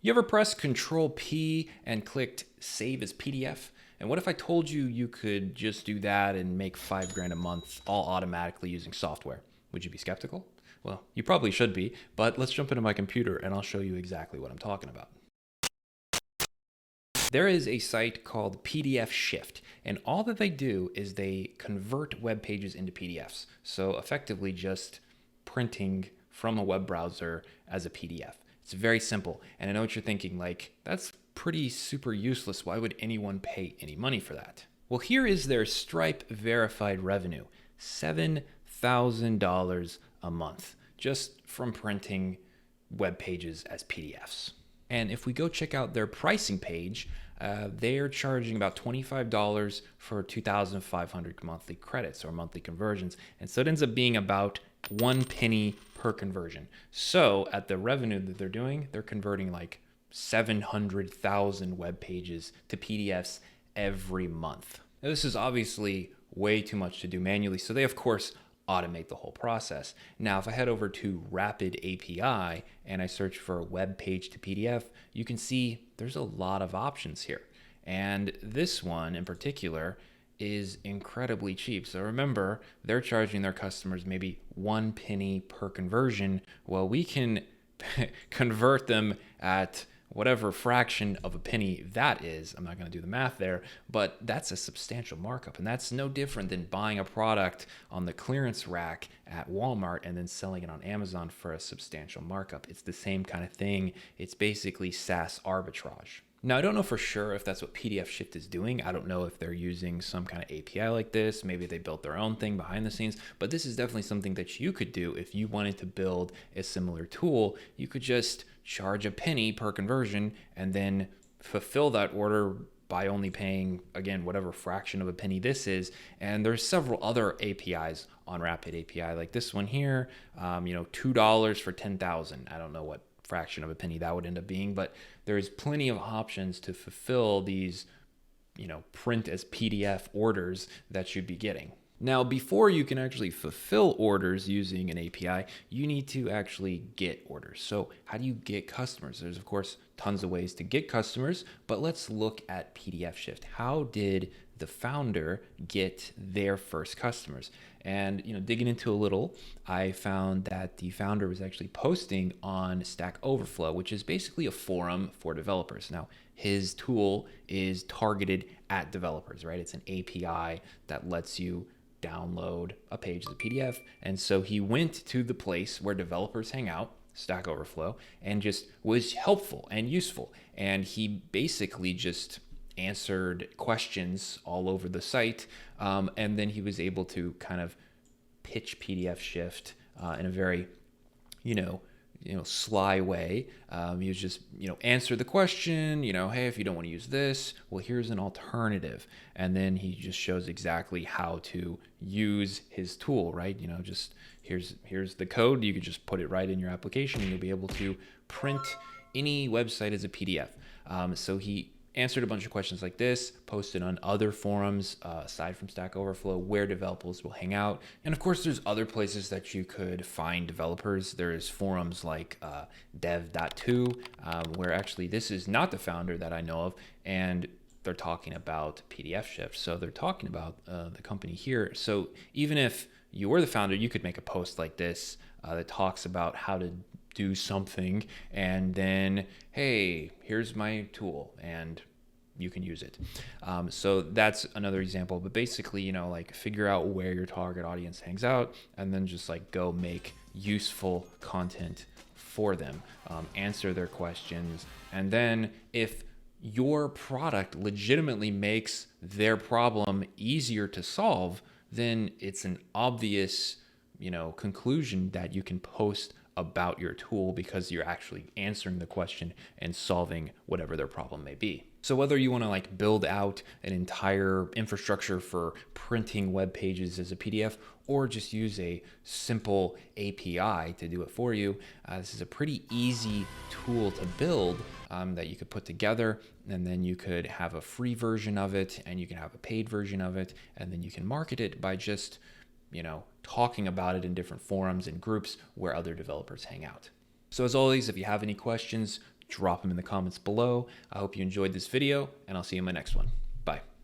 You ever pressed Control P and clicked Save as PDF? And what if I told you you could just do that and make $5 grand a month all automatically using software? Would you be skeptical? Well, you probably should be, but let's jump into my computer and I'll show you exactly what I'm talking about. There is a site called PDF Shift, and all that they do is they convert web pages into PDFs. So effectively just printing from a web browser as a PDF. It's very simple. And I know what you're thinking, like, that's pretty super useless. Why would anyone pay any money for that? Well, here is their Stripe verified revenue, $7,000 a month, just from printing web pages as PDFs. And if we go check out their pricing page, they're charging about $25 for 2,500 monthly credits or monthly conversions. And so it ends up being about 1 penny per conversion. So at the revenue that they're doing, they're converting like 700,000 web pages to PDFs every month. Now, this is obviously way too much to do manually. So they, of course, automate the whole process. Now, if I head over to Rapid API and I search for a web page to PDF, you can see there's a lot of options here. And this one in particular is incredibly cheap. So remember, they're charging their customers maybe 1 penny per conversion. Well, we can convert them at whatever fraction of a penny that is. I'm not going to do the math there, but that's a substantial markup. And that's no different than buying a product on the clearance rack at Walmart and then selling it on Amazon for a substantial markup. It's the same kind of thing. It's basically SaaS arbitrage. Now, I don't know for sure if that's what PDF Shift is doing. I don't know if they're using some kind of API like this. Maybe they built their own thing behind the scenes, but this is definitely something that you could do if you wanted to build a similar tool. You could just charge a penny per conversion and then fulfill that order by only paying, again, whatever fraction of a penny this is. And there's several other APIs on Rapid API, like this one here, $2 for 10,000. I don't know what fraction of a penny that would end up being, but there's plenty of options to fulfill these, print as PDF orders that you'd be getting. Now, before you can actually fulfill orders using an API, you need to actually get orders. So how do you get customers? There's, of course, tons of ways to get customers, but let's look at PDF Shift. How did the founder get their first customers? And digging into a little, I found that the founder was actually posting on Stack Overflow, which is basically a forum for developers. Now, his tool is targeted at developers, right? It's an API that lets you download a page as a PDF. And so he went to the place where developers hang out, Stack Overflow, and just was helpful and useful. And he basically just answered questions all over the site. And then he was able to kind of pitch PDF Shift in a very, sly way. He was just, answer the question, hey, if you don't want to use this, well, here's an alternative. And then he just shows exactly how to use his tool, right? Just here's the code. You could just put it right in your application and you'll be able to print any website as a PDF. So he answered a bunch of questions like this, posted on other forums aside from Stack Overflow where developers will hang out. And of course, there's other places that you could find developers. There's forums like dev.to, where actually this is not the founder that I know of, and they're talking about PDF Shift. So they're talking about the company here. So even if you were the founder, you could make a post like this that talks about how to do something, and then, hey, here's my tool, and you can use it. So that's another example. But basically, figure out where your target audience hangs out, and then just go make useful content for them, answer their questions, and then if your product legitimately makes their problem easier to solve, then it's an obvious, conclusion that you can post about your tool because you're actually answering the question and solving whatever their problem may be. So whether you want to build out an entire infrastructure for printing web pages as a PDF or just use a simple API to do it for you, this is a pretty easy tool to build that you could put together, and then you could have a free version of it and you can have a paid version of it, and then you can market it by just talking about it in different forums and groups where other developers hang out. So as always, if you have any questions, drop them in the comments below. I hope you enjoyed this video, and I'll see you in my next one. Bye.